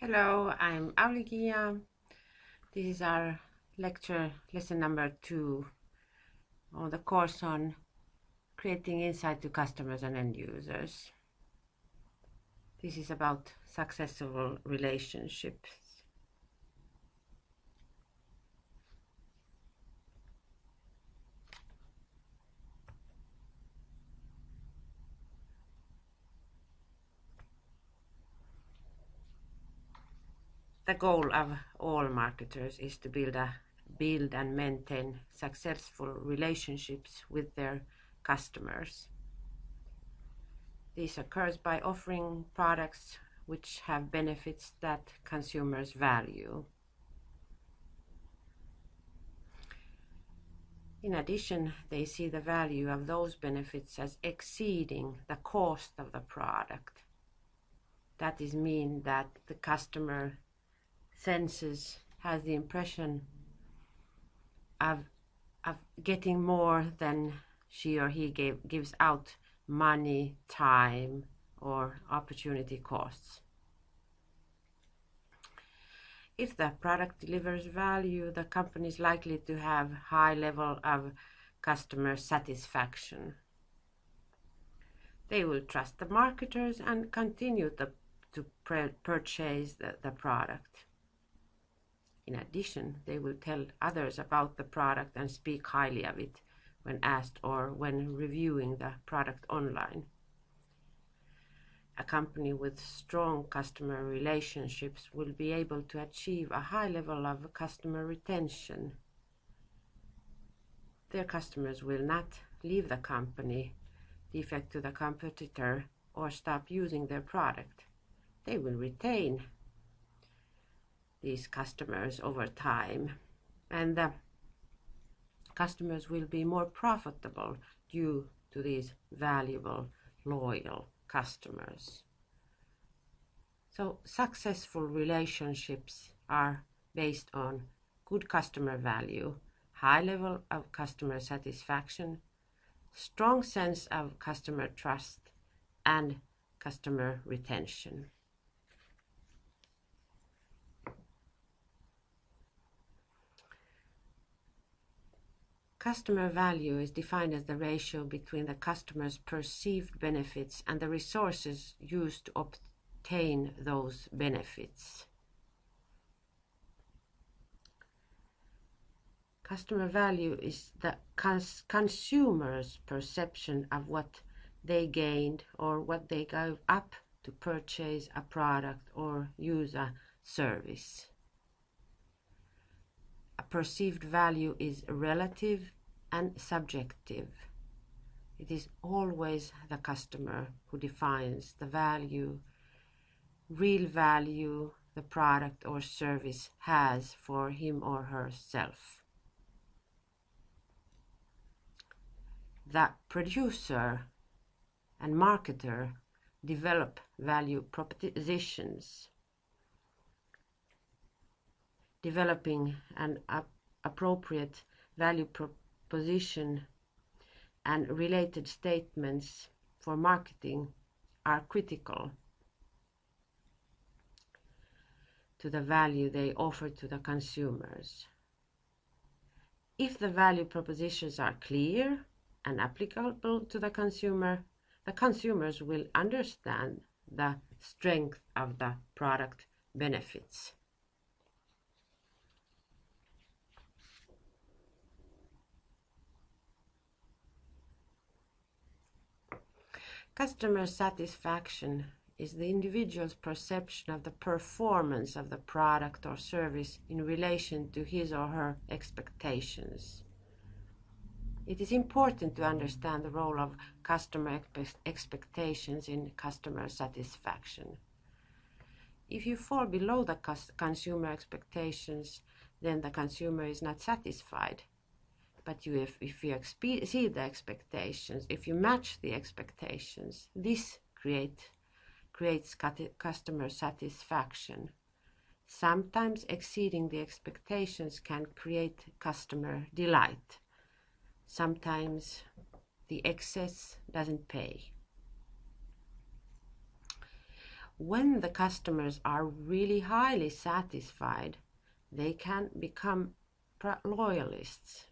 Hello, I'm Aulikia. This is our lesson number 2 on the course on creating insight to customers and end users. This is about successful relationships. The goal of all marketers is to build and maintain successful relationships with their customers. This occurs by offering products which have benefits that consumers value. In addition, they see the value of those benefits as exceeding the cost of the product. That is mean that the customer has the impression of getting more than she or he gives out money, time, or opportunity costs. If the product delivers value, the company is likely to have high level of customer satisfaction. They will trust the marketers and continue to purchase the product. In addition, they will tell others about the product and speak highly of it when asked or when reviewing the product online. A company with strong customer relationships will be able to achieve a high level of customer retention. Their customers will not leave the company, defect to the competitor, or stop using their product. They will retain these customers over time, and the customers will be more profitable due to these valuable, loyal customers. So successful relationships are based on good customer value, high level of customer satisfaction, strong sense of customer trust, and customer retention. Customer value is defined as the ratio between the customer's perceived benefits and the resources used to obtain those benefits. Customer value is the consumer's perception of what they gained or what they gave up to purchase a product or use a service. A perceived value is relative and subjective. It is always the customer who defines the real value the product or service has for him or herself. The producer and marketer develop value propositions. Developing an appropriate value proposition and related statements for marketing are critical to the value they offer to the consumers. If the value propositions are clear and applicable to the consumers will understand the strength of the product benefits. Customer satisfaction is the individual's perception of the performance of the product or service in relation to his or her expectations. It is important to understand the role of customer expectations in customer satisfaction. If you fall below the consumer expectations, then the consumer is not satisfied. But if you exceed the expectations, if you match the expectations, this creates customer satisfaction. Sometimes exceeding the expectations can create customer delight. Sometimes the excess doesn't pay. When the customers are really highly satisfied, they can become loyalists.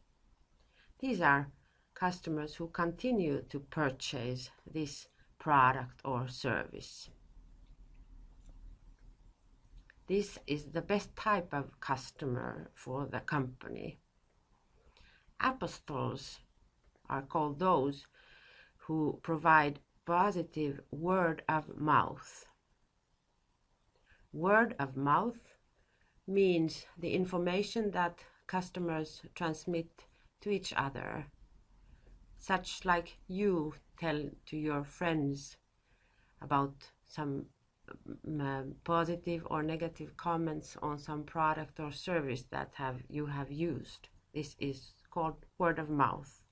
These are customers who continue to purchase this product or service. This is the best type of customer for the company. Apostles are called those who provide positive word of mouth. Word of mouth means the information that customers transmit to each other, such like you tell to your friends about some positive or negative comments on some product or service that you have used. This is called word of mouth.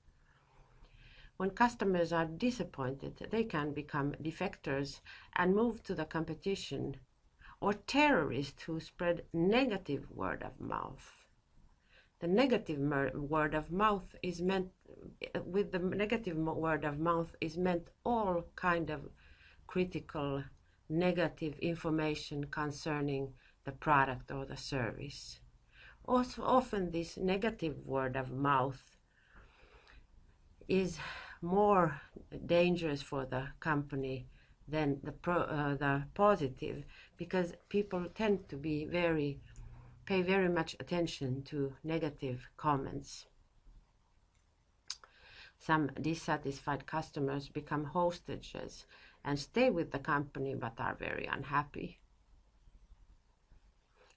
When customers are disappointed, they can become defectors and move to the competition, or terrorists who spread negative word of mouth. The negative word of mouth is meant, with the negative word of mouth is meant all kind of critical negative information concerning the product or the service. Also, often this negative word of mouth is more dangerous for the company than the positive, because people tend to pay very much attention to negative comments. Some dissatisfied customers become hostages and stay with the company but are very unhappy.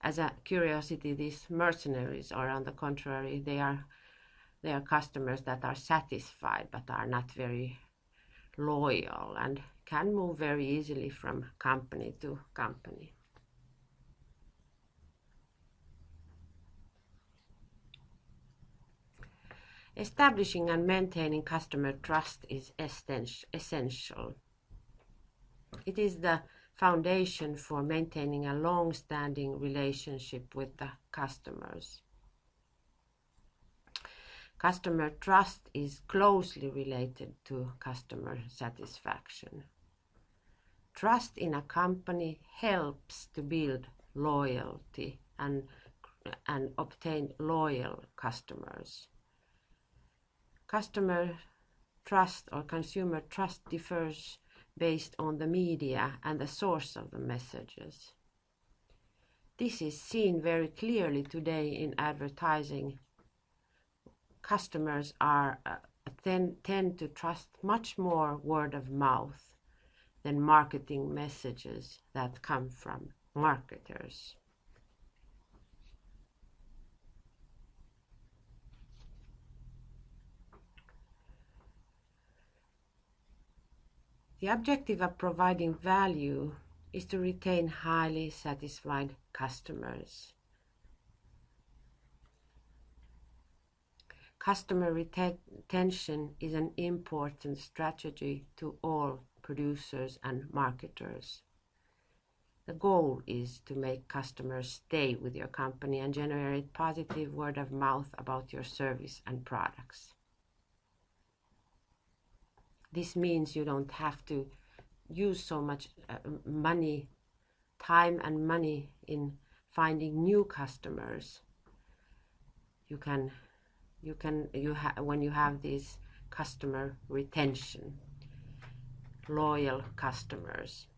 As a curiosity, these mercenaries are, on the contrary, they are customers that are satisfied but are not very loyal and can move very easily from company to company. Establishing and maintaining customer trust is essential. It is the foundation for maintaining a long-standing relationship with the customers. Customer trust is closely related to customer satisfaction. Trust in a company helps to build loyalty and obtain loyal customers. Customer trust or consumer trust differs based on the media and the source of the messages. This is seen very clearly today in advertising. Customers tend to trust much more word of mouth than marketing messages that come from marketers. The objective of providing value is to retain highly satisfied customers. Customer retention is an important strategy to all producers and marketers. The goal is to make customers stay with your company and generate positive word of mouth about your service and products. This means you don't have to use so much time and money in finding new customers. When you have this customer retention, loyal customers.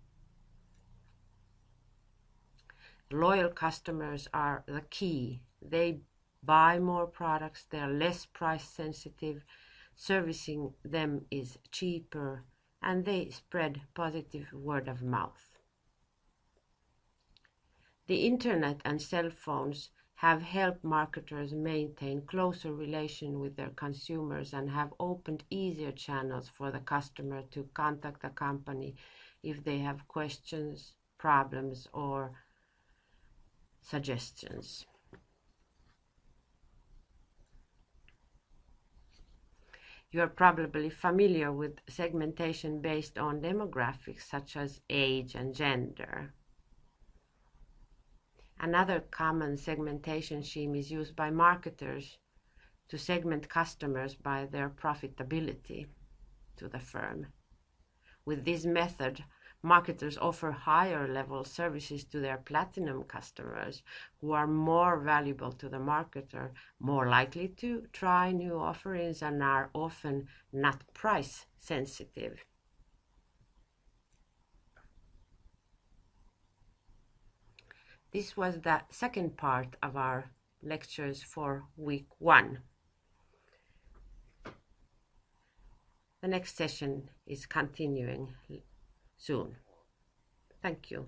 Loyal customers are the key. They buy more products, they are less price sensitive, servicing them is cheaper, and they spread positive word of mouth. The internet and cell phones have helped marketers maintain closer relation with their consumers and have opened easier channels for the customer to contact the company if they have questions, problems, or suggestions. You are probably familiar with segmentation based on demographics such as age and gender. Another common segmentation scheme is used by marketers to segment customers by their profitability to the firm. With this method, Marketers offer higher level services to their platinum customers who are more valuable to the marketer, more likely to try new offerings, and are often not price sensitive. This was the second part of our lectures for week 1. The next session is continuing soon. Thank you.